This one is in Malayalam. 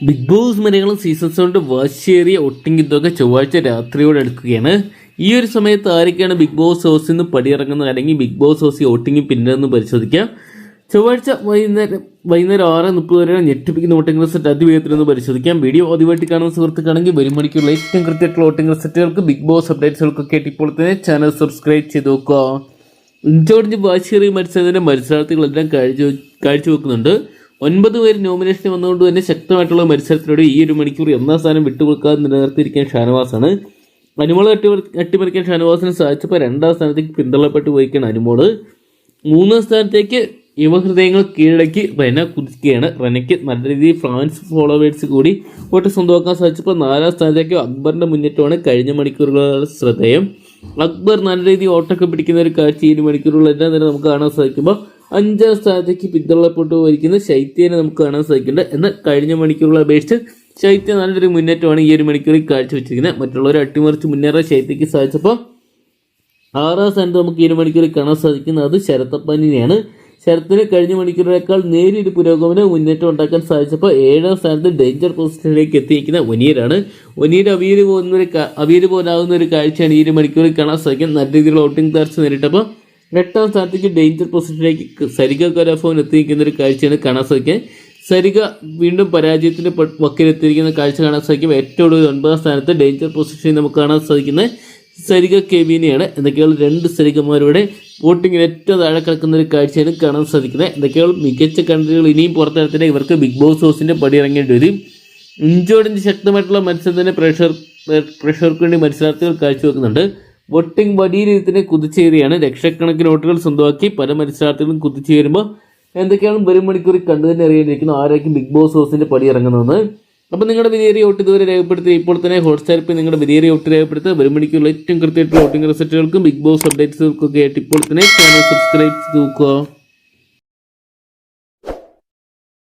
ബിഗ് ബോസ് മലയാളം സീസൺ 7 വാശിയേറിയ ഒട്ടിങ്ങിത്തൊക്കെ ചൊവ്വാഴ്ച രാത്രിയോടെ അടുക്കുകയാണ്. ഈ ഒരു സമയത്ത് ആരൊക്കെയാണ് ബിഗ് ബോസ് ഹൗസിൽ നിന്ന് പടിയിറങ്ങുന്നത് അല്ലെങ്കിൽ ബിഗ് ബോസ് ഹൗസ് ഒട്ടിങ്ങി പിന്നെന്ന് പരിശോധിക്കാം. ചൊവ്വാഴ്ച വൈകുന്നേരം 6:30 വരെ ഞെട്ടിപ്പിക്കുന്ന വോട്ടിംഗ് റിസൾട്ട് അതിവേഗത്തിൽ നിന്ന് പരിശോധിക്കാം. വീഡിയോ ആദ്യമായിട്ട് കാണുന്ന സുഹൃത്തുക്കാണെങ്കിൽ വരും മണിക്കുള്ള ഏറ്റവും കൃത്യമായിട്ടുള്ള വോട്ടിംഗ് റിസൾട്ടുകൾക്ക് ബിഗ് ബോസ് അപ്ഡേറ്റ്സുകൾക്കൊക്കെ ഇപ്പോൾ തന്നെ ചാനൽ സബ്സ്ക്രൈബ് ചെയ്ത് നോക്കുക. ഇഞ്ചോടിഞ്ച് വാശിയേറിയ മത്സരാർത്ഥികളെല്ലാം കാഴ്ചവെക്കുന്നുണ്ട്. 9 പേര് നോമിനേഷന് വന്നുകൊണ്ട് തന്നെ ശക്തമായിട്ടുള്ള മത്സരത്തിലൂടെ ഈ ഒരു മണിക്കൂർ ഒന്നാം സ്ഥാനം വിട്ടുകൊടുക്കാതെ നിലനിർത്തിയിരിക്കാൻ ഷാനവാസാണ്. അനുമോള് അട്ടിമറിക്കാൻ ഷാനവാസിന് സാധിച്ചപ്പോൾ 2ാം സ്ഥാനത്തേക്ക് പിന്തള്ളപ്പെട്ടു പോയിരിക്കുകയാണ് അനുമോള്. 3ാം സ്ഥാനത്തേക്ക് യുവഹൃദയങ്ങൾ കീഴടക്കി റെന കുതിക്കുകയാണ്. റെനയ്ക്ക് നല്ല രീതിയിൽ ഫ്രാൻസ് ഫോളോവേഴ്സ് കൂടി വോട്ട് സ്വന്തമാക്കാൻ സാധിച്ചപ്പോൾ 4ാം സ്ഥാനത്തേക്ക് അക്ബറിന്റെ മുന്നേറ്റമാണ് കഴിഞ്ഞ മണിക്കൂറുകളുടെ ശ്രദ്ധേയം. അക്ബർ നല്ല രീതിയിൽ ഓട്ടൊക്കെ പിടിക്കുന്ന ഒരു കാഴ്ച ഈ ഒരു മണിക്കൂറുകളെല്ലാം തന്നെ നമുക്ക് കാണാൻ സാധിക്കുമ്പോൾ 5ാം സ്ഥാനത്തേക്ക് പിന്തള്ളപ്പെട്ടു പോയിരിക്കുന്ന ശൈത്യനെ നമുക്ക് കാണാൻ സാധിക്കുന്നുണ്ട്. എന്നാൽ കഴിഞ്ഞ മണിക്കൂറുകളെ അപേക്ഷിച്ച് ശൈത്യ നല്ലൊരു മുന്നേറ്റമാണ് ഈ ഒരു മണിക്കൂറിൽ കാഴ്ചവെച്ചിരിക്കുന്നത്. മറ്റുള്ളവരെ അട്ടിമറിച്ച് മുന്നേറാൻ ശൈത്യക്ക് സാധിച്ചപ്പോൾ 6ാം സ്ഥാനത്ത് നമുക്ക് ഈ ഒരു മണിക്കൂറിൽ കാണാൻ സാധിക്കുന്നത് അത് ശരത്തപ്പനിനെയാണ്. ശരത്തിന് കഴിഞ്ഞ മണിക്കൂറിനേക്കാൾ നേരിയൊരു പുരോഗമന മുന്നേറ്റം ഉണ്ടാക്കാൻ സാധിച്ചപ്പോൾ 7ാം സ്ഥാനത്ത് ഡേഞ്ചർ പൊസിഷനിലേക്ക് എത്തിയിരിക്കുന്ന ഒനീരാണ്. ഒനീർ അവിയൽ പോലാവുന്ന ഒരു കാഴ്ചയാണ് ഈ ഒരു മണിക്കൂറിൽ കാണാൻ സാധിക്കുന്നത്. നല്ല രീതിയിലുള്ള വോട്ടിംഗ് തകർച്ച നേരിട്ടപ്പോൾ 8ാം സ്ഥാനത്തേക്ക് ഡേഞ്ചർ പൊസിഷനിലേക്ക് സരിക കരാഫോൻ എത്തിയിരിക്കുന്ന ഒരു കാഴ്ചയാണ് കാണാൻ സാധിക്കുക. സരിക വീണ്ടും പരാജയത്തിന്റെ വക്കിലെത്തിയിരിക്കുന്ന കാഴ്ച കാണാൻ സാധിക്കും. ഏറ്റവും കൂടുതൽ 9ാം സ്ഥാനത്ത് ഡേഞ്ചർ പൊസിഷനിൽ നമുക്ക് കാണാൻ സാധിക്കുന്നത് സരിക കെവിനെയാണ്. എന്തൊക്കെയാണ് 2 സരികമാരുടെ വോട്ടിങ്ങിൽ ഏറ്റവും താഴെ കിടക്കുന്ന ഒരു കാഴ്ചയാണ് കാണാൻ സാധിക്കുന്നത്. എന്തൊക്കെയാണ് മികച്ച കണ്ടന്റുകൾ ഇനിയും പുറത്തെടുത്തിട്ട് ഇവർക്ക് ബിഗ് ബോസ് ഹൗസിന്റെ പടി ഇറങ്ങേണ്ടി വരും. ഇഞ്ചോടിഞ്ച് ശക്തമായിട്ടുള്ള മത്സരത്തിന് പ്രഷർക്ക് വേണ്ടി മത്സരാർത്ഥികൾ കാഴ്ചവെക്കുന്നുണ്ട്. വോട്ടിംഗ് വലിയ രീതിയിൽ തന്നെ കുതിച്ചേറിയാണ്. ലക്ഷക്കണക്കിന് വോട്ടുകൾ സ്വന്തമാക്കി പല മത്സരാർത്ഥികളും കുതിച്ചുയരുമ്പോൾ എന്തൊക്കെയാണ് വരും മണിക്കൂറിൽ കണ്ടു തന്നെ അറിയേണ്ടിയിരിക്കുന്നു ആരായിരിക്കും ബിഗ് ബോസ് ഹൗസിന്റെ പടി ഇറങ്ങുന്നത്. അപ്പോൾ നിങ്ങളുടെ വിലയേറിയ വോട്ട് ഇതുവരെ രേഖപ്പെടുത്തി ഇപ്പോൾ തന്നെ ഹോട്ട്സ്റ്റാറിൽ നിങ്ങളുടെ വിലയേറിയ വോട്ട് രേഖപ്പെടുത്തുക. വരും മണിക്കൂറിൽ ഏറ്റവും കൃത്യമായിട്ടുള്ള വോട്ടിംഗ് റിസൾട്ടുകൾക്കും ബിഗ് ബോസ് അപ്ഡേറ്റ്സുകൾക്കൊക്കെ ആയിട്ട് ഇപ്പോൾ തന്നെ ചാനൽ സബ്സ്ക്രൈബ് ചെയ്ത് നോക്കുക.